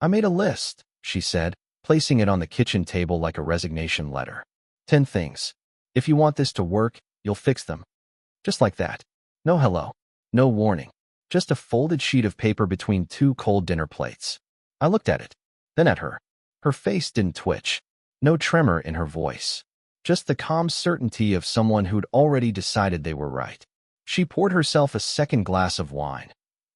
I made a list, she said, placing it on the kitchen table like a resignation letter. 10 things. If you want this to work, you'll fix them. Just like that. No hello. No warning. Just a folded sheet of paper between two cold dinner plates. I looked at it, then at her. Her face didn't twitch. No tremor in her voice. Just the calm certainty of someone who'd already decided they were right. She poured herself a second glass of wine.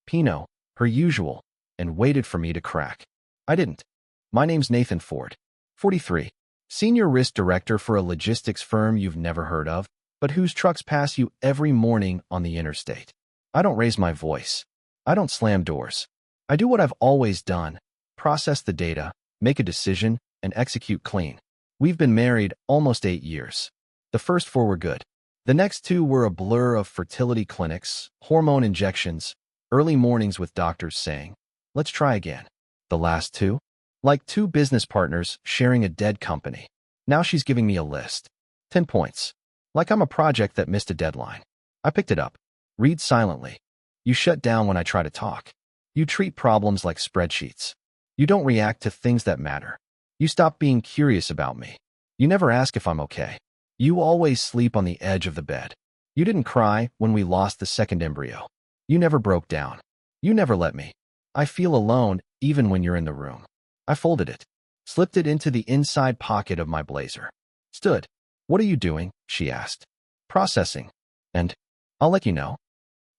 Pinot, her usual, and waited for me to crack. I didn't. My name's Nathan Ford, 43. Senior risk director for a logistics firm you've never heard of, but whose trucks pass you every morning on the interstate. I don't raise my voice. I don't slam doors. I do what I've always done. Process the data, make a decision, and execute clean. We've been married almost 8 years. The first 4 were good. The next 2 were a blur of fertility clinics, hormone injections, early mornings with doctors saying, "Let's try again." The last 2? Like 2 business partners sharing a dead company. Now she's giving me a list. 10 points. Like I'm a project that missed a deadline. I picked it up. Read silently. You shut down when I try to talk. You treat problems like spreadsheets. You don't react to things that matter. You stop being curious about me. You never ask if I'm okay. You always sleep on the edge of the bed. You didn't cry when we lost the second embryo. You never broke down. You never let me. I feel alone even when you're in the room. I folded it, slipped it into the inside pocket of my blazer. Stood. "What are you doing?" she asked. "Processing. And I'll let you know."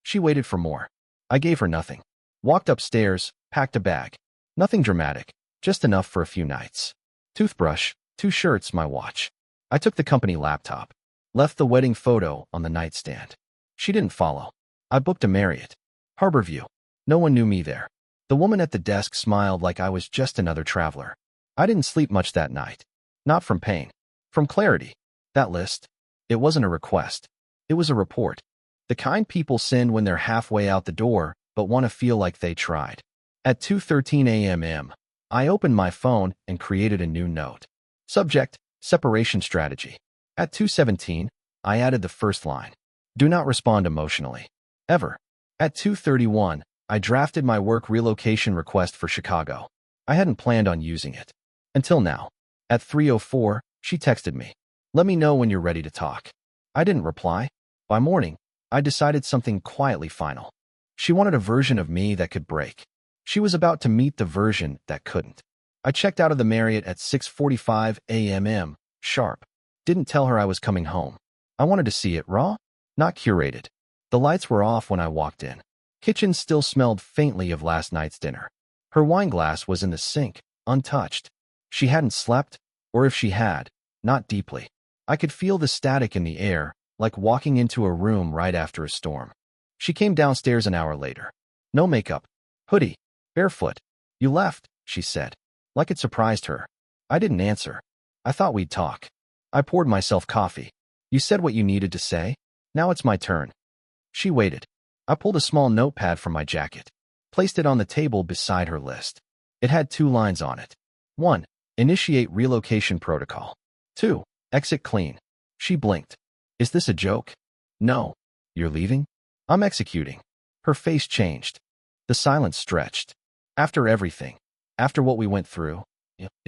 She waited for more. I gave her nothing. Walked upstairs, packed a bag. Nothing dramatic, just enough for a few nights. Toothbrush, 2 shirts, my watch. I took the company laptop. Left the wedding photo on the nightstand. She didn't follow. I booked a Marriott. Harborview. No one knew me there. The woman at the desk smiled like I was just another traveler. I didn't sleep much that night. Not from pain. From clarity. That list. It wasn't a request. It was a report. The kind people send when they're halfway out the door, but want to feel like they tried. At 2:13 a.m., I opened my phone and created a new note. Subject, separation strategy. At 2:17, I added the first line. Do not respond emotionally. Ever. At 2:31, I drafted my work relocation request for Chicago. I hadn't planned on using it. Until now. At 3:04, she texted me. "Let me know when you're ready to talk." I didn't reply. By morning, I decided something quietly final. She wanted a version of me that could break. She was about to meet the version that couldn't. I checked out of the Marriott at 6:45 a.m. sharp. Didn't tell her I was coming home. I wanted to see it raw, not curated. The lights were off when I walked in. Kitchen still smelled faintly of last night's dinner. Her wine glass was in the sink, untouched. She hadn't slept, or if she had, not deeply. I could feel the static in the air, like walking into a room right after a storm. She came downstairs an hour later. No makeup. Hoodie. Barefoot. "You left," she said, like it surprised her. I didn't answer. I thought we'd talk. I poured myself coffee. "You said what you needed to say. Now it's my turn." She waited. I pulled a small notepad from my jacket, placed it on the table beside her list. It had 2 lines on it. 1. Initiate relocation protocol. 2. Exit clean. She blinked. "Is this a joke?" "No." "You're leaving?" "I'm executing." Her face changed. The silence stretched. "After everything. After what we went through.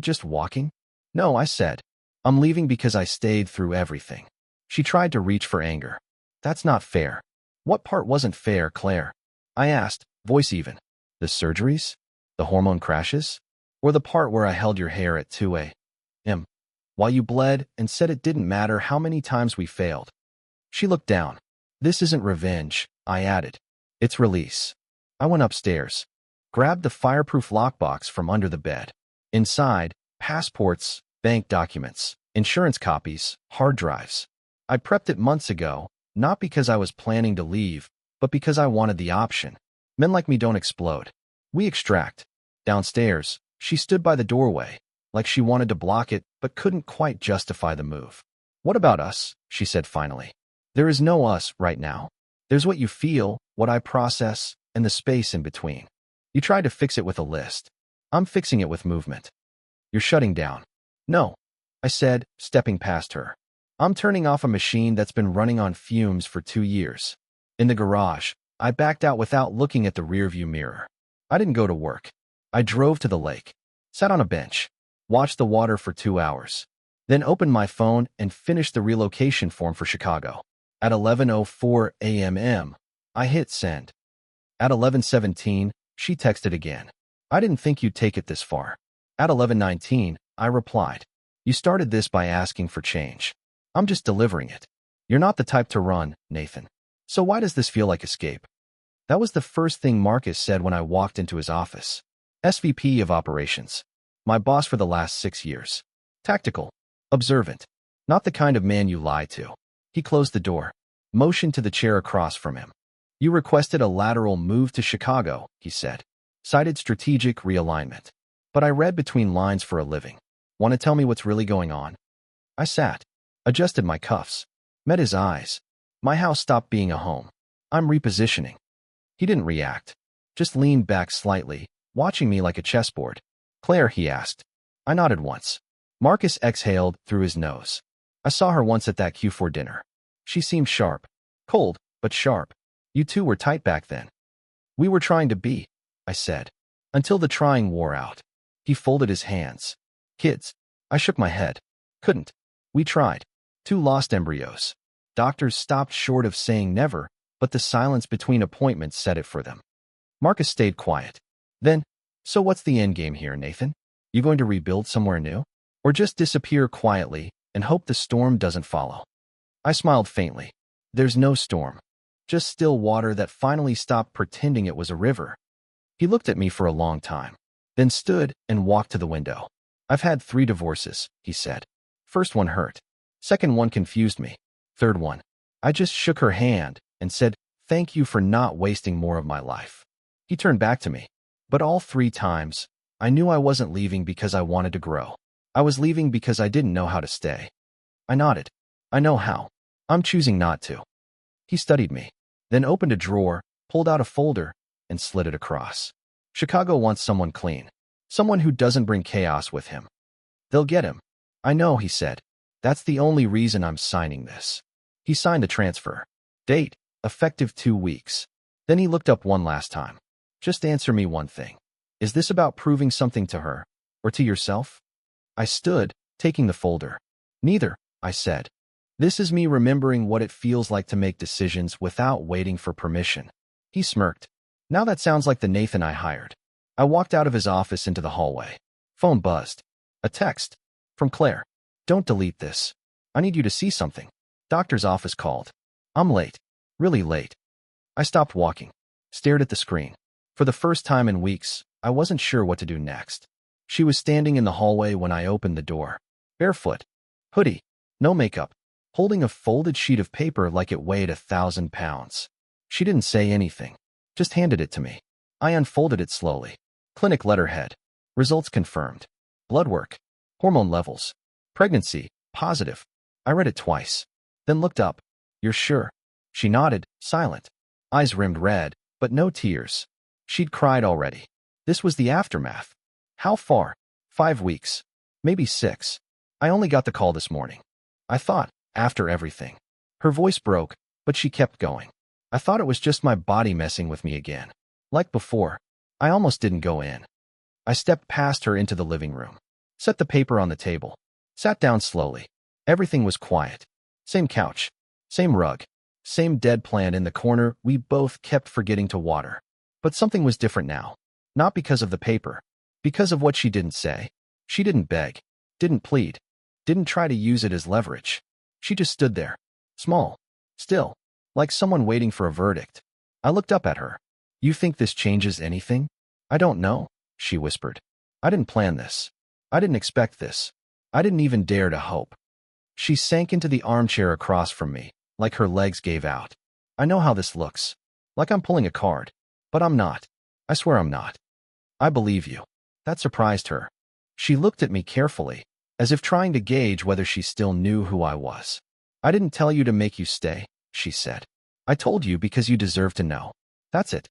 Just walking?" "No," I said. "I'm leaving because I stayed through everything." She tried to reach for anger. "That's not fair." "What part wasn't fair, Claire?" I asked, voice even. "The surgeries? The hormone crashes? Or the part where I held your hair at 2 a.m. while you bled and said it didn't matter how many times we failed?" She looked down. "This isn't revenge," I added. "It's release." I went upstairs. Grabbed the fireproof lockbox from under the bed. Inside, passports, bank documents, insurance copies, hard drives. I prepped it months ago, not because I was planning to leave, but because I wanted the option. Men like me don't explode. We extract. Downstairs, she stood by the doorway, like she wanted to block it but couldn't quite justify the move. "What about us?" she said finally. "There is no us right now. There's what you feel, what I process, and the space in between. You tried to fix it with a list. I'm fixing it with movement." "You're shutting down." "No," I said, stepping past her. "I'm turning off a machine that's been running on fumes for 2 years." In the garage, I backed out without looking at the rearview mirror. I didn't go to work. I drove to the lake, sat on a bench, watched the water for 2 hours, then opened my phone and finished the relocation form for Chicago. At 11:04 a.m., I hit send. At 11:17, she texted again. I didn't think you'd take it this far. At 11:19, I replied. You started this by asking for change. I'm just delivering it. You're not the type to run, Nathan. So why does this feel like escape? That was the first thing Marcus said when I walked into his office. SVP of Operations. My boss for the last 6 years. Tactical. Observant. Not the kind of man you lie to. He closed the door, motioned to the chair across from him. You requested a lateral move to Chicago, he said. Cited strategic realignment. But I read between lines for a living. Want to tell me what's really going on? I sat, adjusted my cuffs, met his eyes. My house stopped being a home. I'm repositioning. He didn't react, just leaned back slightly, watching me like a chessboard. Claire, he asked. I nodded once. Marcus exhaled through his nose. I saw her once at that Q4 dinner. She seemed sharp. Cold, but sharp. You two were tight back then. We were trying to be, I said, until the trying wore out. He folded his hands. Kids. I shook my head. Couldn't. We tried. 2 lost embryos. Doctors stopped short of saying never, but the silence between appointments said it for them. Marcus stayed quiet. Then, so what's the end game here, Nathan? You going to rebuild somewhere new? Or just disappear quietly and hope the storm doesn't follow? I smiled faintly. There's no storm. Just still water that finally stopped pretending it was a river. He looked at me for a long time, then stood and walked to the window. I've had 3 divorces, he said. First one hurt. Second one confused me. Third one. I just shook her hand and said, thank you for not wasting more of my life. He turned back to me. But all 3 times, I knew I wasn't leaving because I wanted to grow. I was leaving because I didn't know how to stay. I nodded. I know how. I'm choosing not to. He studied me, then opened a drawer, pulled out a folder, and slid it across. Chicago wants someone clean. Someone who doesn't bring chaos with him. They'll get him. I know, he said. That's the only reason I'm signing this. He signed the transfer. Date, effective 2 weeks. Then he looked up one last time. Just answer me one thing. Is this about proving something to her, or to yourself? I stood, taking the folder. Neither, I said. This is me remembering what it feels like to make decisions without waiting for permission. He smirked. Now that sounds like the Nathan I hired. I walked out of his office into the hallway. Phone buzzed. A text. From Claire. Don't delete this. I need you to see something. Doctor's office called. I'm late. Really late. I stopped walking. Stared at the screen. For the first time in weeks, I wasn't sure what to do next. She was standing in the hallway when I opened the door. Barefoot. Hoodie. No makeup. Holding a folded sheet of paper like it weighed 1,000 pounds. She didn't say anything. Just handed it to me. I unfolded it slowly. Clinic letterhead. Results confirmed. Blood work. Hormone levels. Pregnancy. Positive. I read it twice. Then looked up. You're sure? She nodded, silent. Eyes rimmed red, but no tears. She'd cried already. This was the aftermath. How far? 5 weeks. Maybe 6. I only got the call this morning. I thought, after everything. Her voice broke, but she kept going. I thought it was just my body messing with me again. Like before. I almost didn't go in. I stepped past her into the living room. Set the paper on the table. Sat down slowly. Everything was quiet. Same couch. Same rug. Same dead plant in the corner we both kept forgetting to water. But something was different now. Not because of the paper. Because of what she didn't say. She didn't beg. Didn't plead. Didn't try to use it as leverage. She just stood there. Small. Still. Like someone waiting for a verdict. I looked up at her. You think this changes anything? I don't know, she whispered. I didn't plan this. I didn't expect this. I didn't even dare to hope. She sank into the armchair across from me, like her legs gave out. I know how this looks. Like I'm pulling a card. But I'm not. I swear I'm not. I believe you. That surprised her. She looked at me carefully, as if trying to gauge whether she still knew who I was. I didn't tell you to make you stay, she said. I told you because you deserve to know. That's it.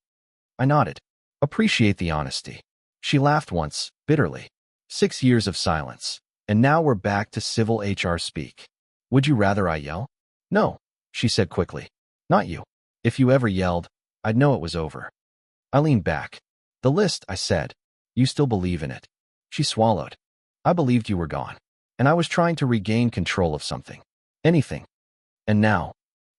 I nodded. Appreciate the honesty. She laughed once, bitterly. 6 years of silence. And now we're back to civil HR speak. Would you rather I yell? No, she said quickly. Not you. If you ever yelled, I'd know it was over. I leaned back. The list, I said. You still believe in it. She swallowed. I believed you were gone. And I was trying to regain control of something. Anything. And now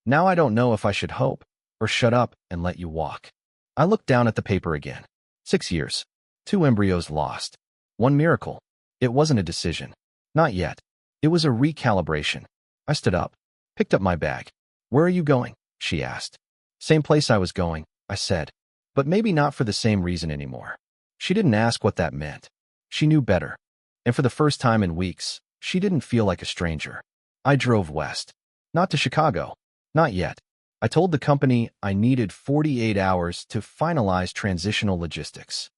I don't know if I should hope or shut up and let you walk. I looked down at the paper again. 6 years. 2 embryos lost. 1 miracle. It wasn't a decision. Not yet. It was a recalibration. I stood up, picked up my bag. Where are you going? She asked. Same place I was going, I said. But maybe not for the same reason anymore. She didn't ask what that meant. She knew better. And for the first time in weeks, she didn't feel like a stranger. I drove west. Not to Chicago. Not yet. I told the company I needed 48 hours to finalize transitional logistics.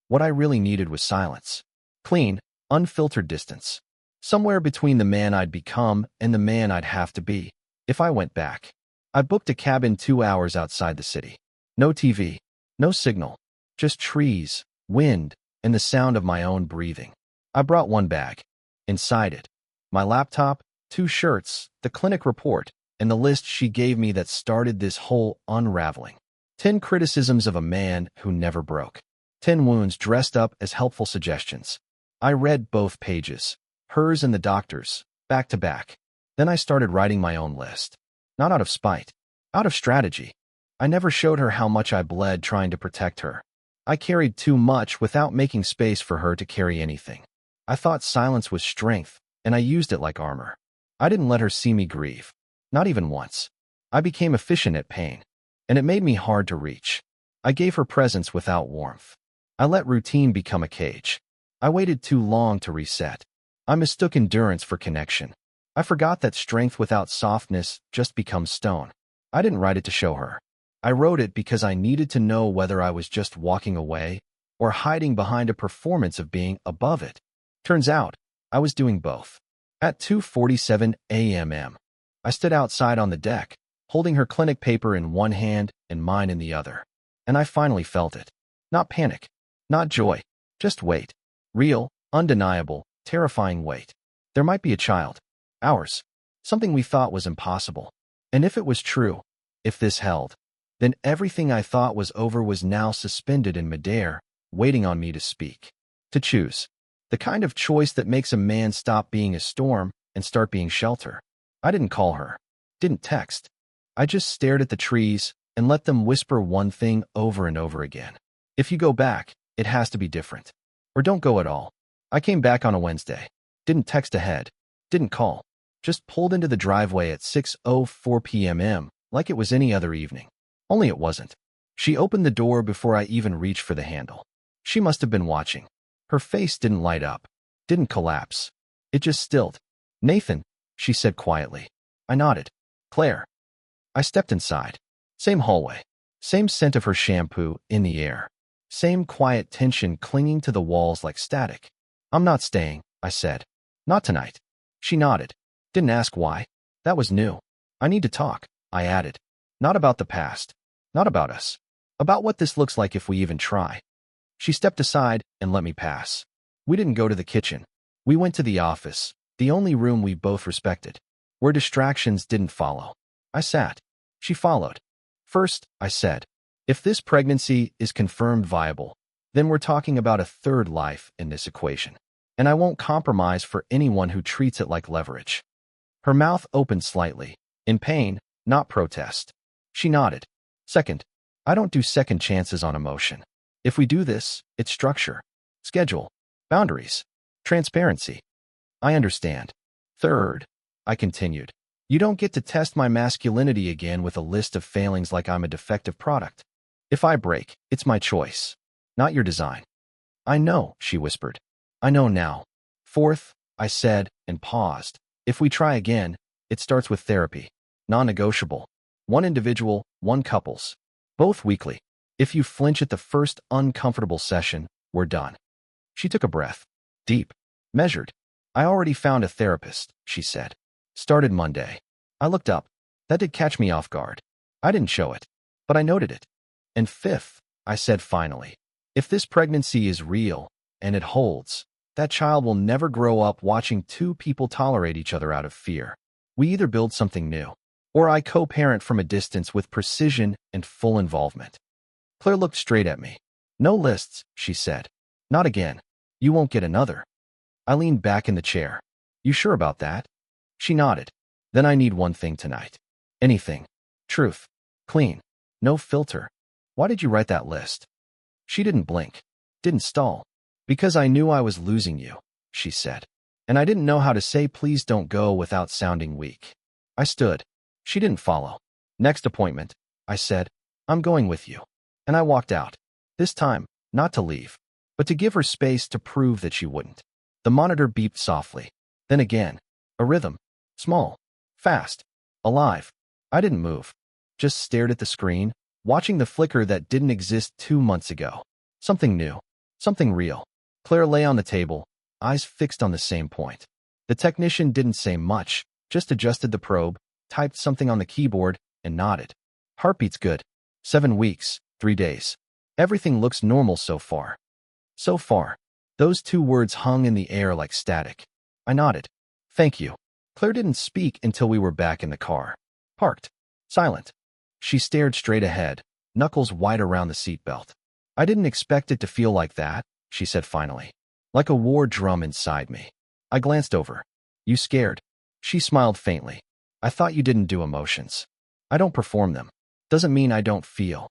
What I really needed was silence. Clean, unfiltered distance. Somewhere between the man I'd become and the man I'd have to be if I went back. I booked a cabin 2 hours outside the city. No TV, no signal, just trees, wind, and the sound of my own breathing. I brought 1 bag. Inside it, my laptop, 2 shirts, the clinic report, and the list she gave me that started this whole unraveling. 10 criticisms of a man who never broke. 10 wounds dressed up as helpful suggestions. I read both pages, hers and the doctor's, back to back. Then I started writing my own list. Not out of spite, out of strategy. I never showed her how much I bled trying to protect her. I carried too much without making space for her to carry anything. I thought silence was strength, and I used it like armor. I didn't let her see me grieve. Not even once. I became efficient at pain, and it made me hard to reach. I gave her presence without warmth. I let routine become a cage. I waited too long to reset. I mistook endurance for connection. I forgot that strength without softness just becomes stone. I didn't write it to show her. I wrote it because I needed to know whether I was just walking away or hiding behind a performance of being above it. Turns out, I was doing both. At 2:47 a.m., I stood outside on the deck, holding her clinic paper in one hand and mine in the other. And I finally felt it. Not panic, not joy, just weight. Real, undeniable, terrifying weight. There might be a child. Ours. Something we thought was impossible. And if it was true, if this held, then everything I thought was over was now suspended in midair, waiting on me to speak. To choose. The kind of choice that makes a man stop being a storm and start being shelter. I didn't call her. Didn't text. I just stared at the trees and let them whisper one thing over and over again. If you go back, it has to be different. Or don't go at all. I came back on a Wednesday. Didn't text ahead. Didn't call. Just pulled into the driveway at 6:04 p.m. like it was any other evening. Only it wasn't. She opened the door before I even reached for the handle. She must have been watching. Her face didn't light up. Didn't collapse. It just stilled. Nathan, she said quietly. I nodded. Claire. I stepped inside. Same hallway. Same scent of her shampoo in the air. Same quiet tension clinging to the walls like static. I'm not staying, I said. Not tonight. She nodded. Didn't ask why. That was new. I need to talk, I added. Not about the past. Not about us. About what this looks like if we even try. She stepped aside and let me pass. We didn't go to the kitchen. We went to the office, the only room we both respected, where distractions didn't follow. I sat. She followed. First, I said, if this pregnancy is confirmed viable, then we're talking about a third life in this equation. And I won't compromise for anyone who treats it like leverage. Her mouth opened slightly, in pain, not protest. She nodded. Second, I don't do second chances on emotion. If we do this, it's structure, schedule, boundaries, transparency. I understand. Third, I continued, you don't get to test my masculinity again with a list of failings like I'm a defective product. If I break, it's my choice, not your design. I know, she whispered. I know now. Fourth, I said, and paused. If we try again, it starts with therapy. Non-negotiable. One individual, one couples. Both weekly. If you flinch at the first uncomfortable session, we're done. She took a breath. Deep. Measured. I already found a therapist, she said. Started Monday. I looked up. That did catch me off guard. I didn't show it, but I noted it. And fifth, I said finally, if this pregnancy is real, and it holds, that child will never grow up watching two people tolerate each other out of fear. We either build something new, or I co-parent from a distance with precision and full involvement. Claire looked straight at me. No lists, she said. Not again. You won't get another. I leaned back in the chair. You sure about that? She nodded. Then I need one thing tonight. Anything. Truth. Clean. No filter. Why did you write that list? She didn't blink. Didn't stall. Because I knew I was losing you, she said. And I didn't know how to say please don't go without sounding weak. I stood. She didn't follow. Next appointment, I said, I'm going with you. And I walked out. This time, not to leave, but to give her space to prove that she wouldn't. The monitor beeped softly. Then again. A rhythm. Small. Fast. Alive. I didn't move. Just stared at the screen, watching the flicker that didn't exist 2 months ago. Something new. Something real. Claire lay on the table, eyes fixed on the same point. The technician didn't say much, just adjusted the probe, typed something on the keyboard, and nodded. Heartbeat's good. 7 weeks, 3 days. Everything looks normal so far. So far. Those 2 words hung in the air like static. I nodded. Thank you. Claire didn't speak until we were back in the car. Parked. Silent. She stared straight ahead, knuckles wide around the seatbelt. I didn't expect it to feel like that, she said finally. Like a war drum inside me. I glanced over. You scared? She smiled faintly. I thought you didn't do emotions. I don't perform them. Doesn't mean I don't feel.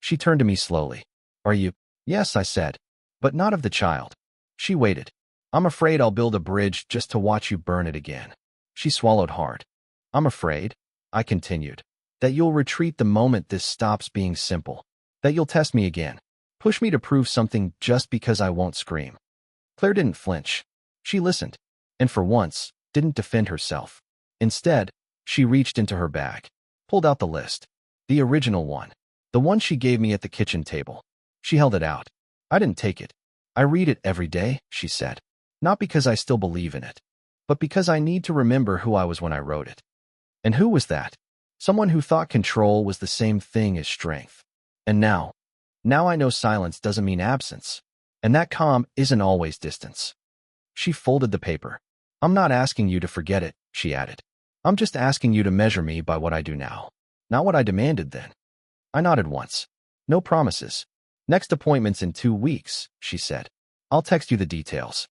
She turned to me slowly. Are you? Yes, I said. But not of the child. She waited. I'm afraid I'll build a bridge just to watch you burn it again. She swallowed hard. I'm afraid, I continued, that you'll retreat the moment this stops being simple. That you'll test me again. Push me to prove something just because I won't scream. Claire didn't flinch. She listened. And for once, didn't defend herself. Instead, she reached into her bag. Pulled out the list. The original one. The one she gave me at the kitchen table. She held it out. I didn't take it. I read it every day, she said. Not because I still believe in it, but because I need to remember who I was when I wrote it. And who was that? Someone who thought control was the same thing as strength. And now I know silence doesn't mean absence. And that calm isn't always distance. She folded the paper. I'm not asking you to forget it, she added. I'm just asking you to measure me by what I do now. Not what I demanded then. I nodded once. No promises. Next appointment's in 2 weeks, she said. I'll text you the details.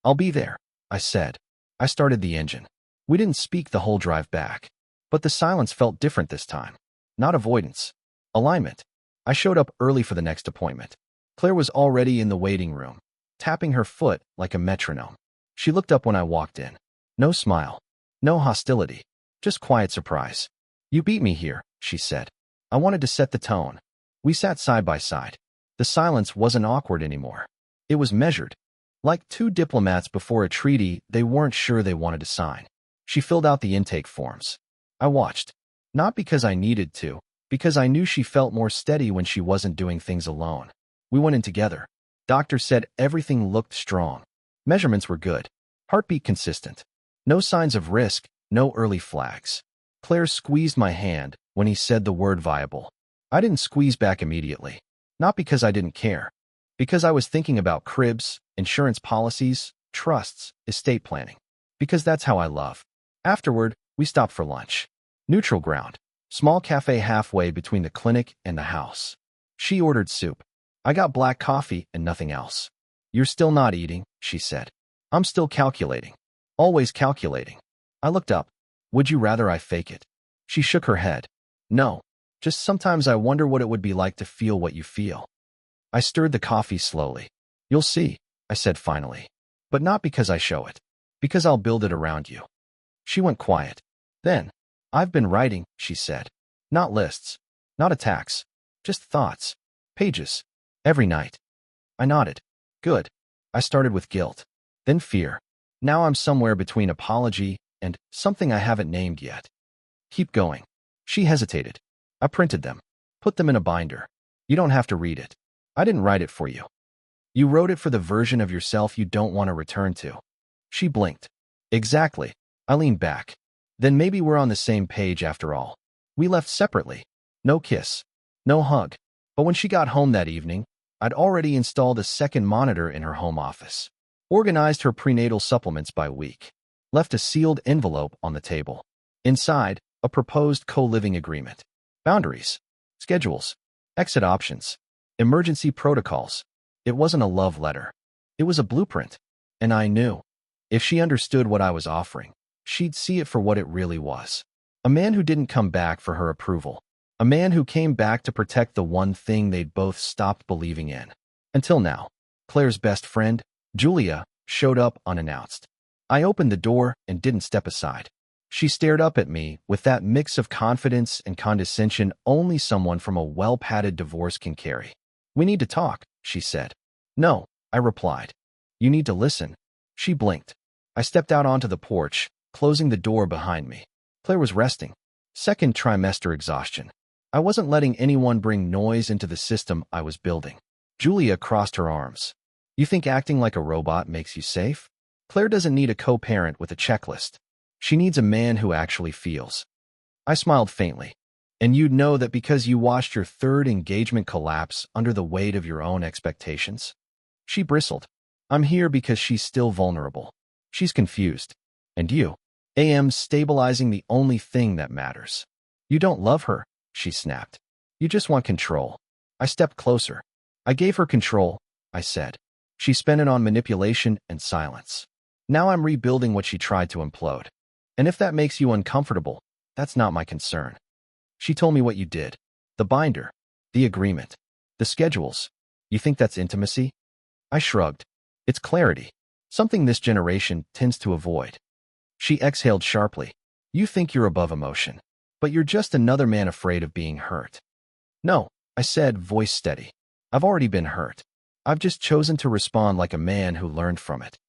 I'll be there, I said. I started the engine. We didn't speak the whole drive back. But the silence felt different this time. Not avoidance. Alignment. I showed up early for the next appointment. Claire was already in the waiting room, tapping her foot like a metronome. She looked up when I walked in. No smile. No hostility. Just quiet surprise. You beat me here, she said. I wanted to set the tone. We sat side by side. The silence wasn't awkward anymore. It was measured. Like 2 diplomats before a treaty they weren't sure they wanted to sign. She filled out the intake forms. I watched. Not because I needed to, because I knew she felt more steady when she wasn't doing things alone. We went in together. Doctor said everything looked strong. Measurements were good. Heartbeat consistent. No signs of risk, no early flags. Claire squeezed my hand when he said the word viable. I didn't squeeze back immediately. Not because I didn't care. Because I was thinking about cribs, insurance policies, trusts, estate planning. Because that's how I love. Afterward, we stopped for lunch. Neutral ground. Small cafe halfway between the clinic and the house. She ordered soup. I got black coffee and nothing else. You're still not eating, she said. I'm still calculating. Always calculating. I looked up. Would you rather I fake it? She shook her head. No. Just sometimes I wonder what it would be like to feel what you feel. I stirred the coffee slowly. You'll see, I said finally. But not because I show it. Because I'll build it around you. She went quiet. Then, I've been writing, she said. Not lists. Not attacks. Just thoughts. Pages. Every night. I nodded. Good. I started with guilt. Then fear. Now I'm somewhere between apology and something I haven't named yet. Keep going. She hesitated. I printed them. Put them in a binder. You don't have to read it. I didn't write it for you. You wrote it for the version of yourself you don't want to return to. She blinked. Exactly. I leaned back. Then maybe we're on the same page after all. We left separately. No kiss. No hug. But when she got home that evening, I'd already installed a second monitor in her home office. Organized her prenatal supplements by week. Left a sealed envelope on the table. Inside, a proposed co-living agreement. Boundaries. Schedules. Exit options. Emergency protocols. It wasn't a love letter. It was a blueprint. And I knew, if she understood what I was offering, she'd see it for what it really was. A man who didn't come back for her approval. A man who came back to protect the one thing they'd both stopped believing in. Until now. Claire's best friend, Julia, showed up unannounced. I opened the door and didn't step aside. She stared up at me with that mix of confidence and condescension only someone from a well-padded divorce can carry. "We need to talk," she said. "No," I replied. "You need to listen." She blinked. I stepped out onto the porch, closing the door behind me. Claire was resting. Second trimester exhaustion. I wasn't letting anyone bring noise into the system I was building. Julia crossed her arms. "You think acting like a robot makes you safe? Claire doesn't need a co-parent with a checklist. She needs a man who actually feels." I smiled faintly. "And you'd know that because you watched your third engagement collapse under the weight of your own expectations?" She bristled. "I'm here because she's still vulnerable. She's confused. And you? AM's stabilizing the only thing that matters." "You don't love her," she snapped. "You just want control." I stepped closer. "I gave her control," I said. "She spent it on manipulation and silence. Now I'm rebuilding what she tried to implode. And if that makes you uncomfortable, that's not my concern." She told me what you did. The binder. The agreement. The schedules. You think that's intimacy? I shrugged. It's clarity. Something this generation tends to avoid. She exhaled sharply. "You think you're above emotion. But you're just another man afraid of being hurt." "No," I said, voice steady. "I've already been hurt. I've just chosen to respond like a man who learned from it."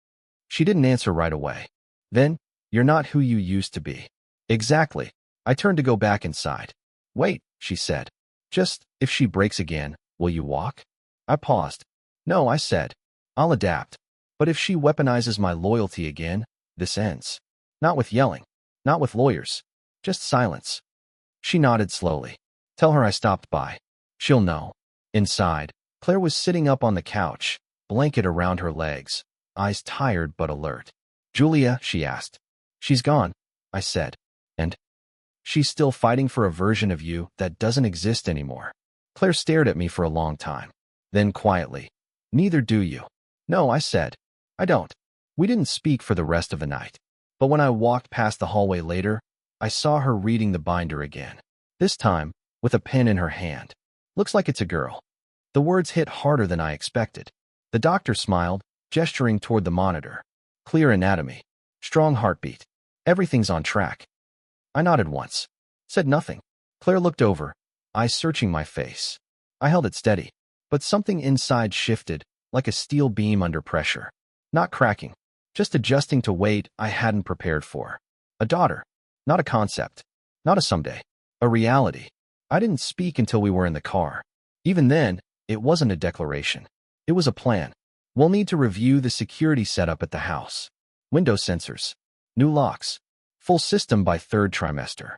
She didn't answer right away. "Then, you're not who you used to be." "Exactly." I turned to go back inside. "Wait," she said. "Just, if she breaks again, will you walk?" I paused. "No," I said. "I'll adapt. But if she weaponizes my loyalty again, this ends. Not with yelling. Not with lawyers. Just silence." She nodded slowly. "Tell her I stopped by. She'll know." Inside, Claire was sitting up on the couch, blanket around her legs, eyes tired but alert. "Julia," she asked. "She's gone," I said. "And?" "She's still fighting for a version of you that doesn't exist anymore." Claire stared at me for a long time. Then quietly, "Neither do you." "No," I said. "I don't." We didn't speak for the rest of the night. But when I walked past the hallway later, I saw her reading the binder again. This time, with a pen in her hand. "Looks like it's a girl." The words hit harder than I expected. The doctor smiled, gesturing toward the monitor. "Clear anatomy. Strong heartbeat. Everything's on track." I nodded once. Said nothing. Claire looked over, eyes searching my face. I held it steady. But something inside shifted, like a steel beam under pressure. Not cracking. Just adjusting to weight I hadn't prepared for. A daughter. Not a concept. Not a someday. A reality. I didn't speak until we were in the car. Even then, it wasn't a declaration. It was a plan. "We'll need to review the security setup at the house. Window sensors. New locks. Full system by third trimester."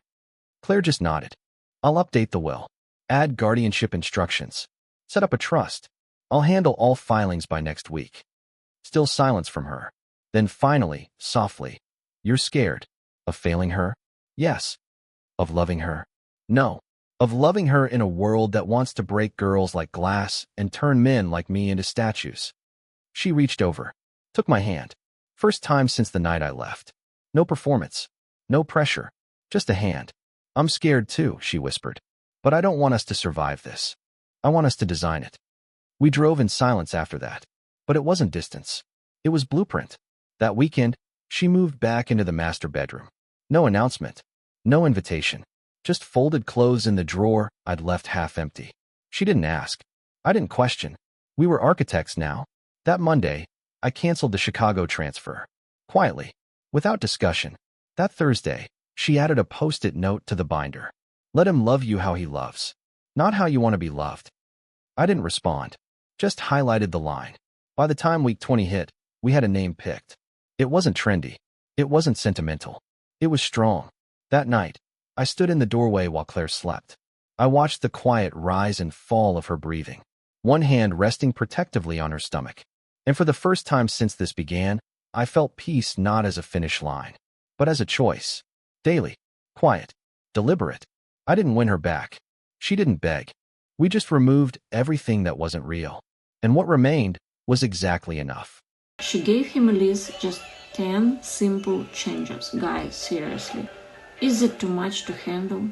Claire just nodded. "I'll update the will. Add guardianship instructions. Set up a trust. I'll handle all filings by next week." Still silence from her. Then finally, softly, "You're scared. Of failing her?" "Yes." "Of loving her?" "No." "Of loving her in a world that wants to break girls like glass and turn men like me into statues." She reached over, took my hand. First time since the night I left. No performance. No pressure. Just a hand. "I'm scared too," she whispered. "But I don't want us to survive this. I want us to design it." We drove in silence after that. But it wasn't distance. It was blueprint. That weekend, she moved back into the master bedroom. No announcement. No invitation. Just folded clothes in the drawer I'd left half empty. She didn't ask. I didn't question. We were architects now. That Monday, I canceled the Chicago transfer. Quietly. Without discussion. That Thursday, she added a post-it note to the binder. "Let him love you how he loves. Not how you want to be loved." I didn't respond. Just highlighted the line. By the time week 20 hit, we had a name picked. It wasn't trendy. It wasn't sentimental. It was strong. That night, I stood in the doorway while Claire slept. I watched the quiet rise and fall of her breathing, one hand resting protectively on her stomach. And for the first time since this began, I felt peace not as a finish line, but as a choice. Daily. Quiet. Deliberate. I didn't win her back. She didn't beg. We just removed everything that wasn't real. And what remained was exactly enough. She gave him a list, just 10 simple changes. Guys, seriously. Is it too much to handle?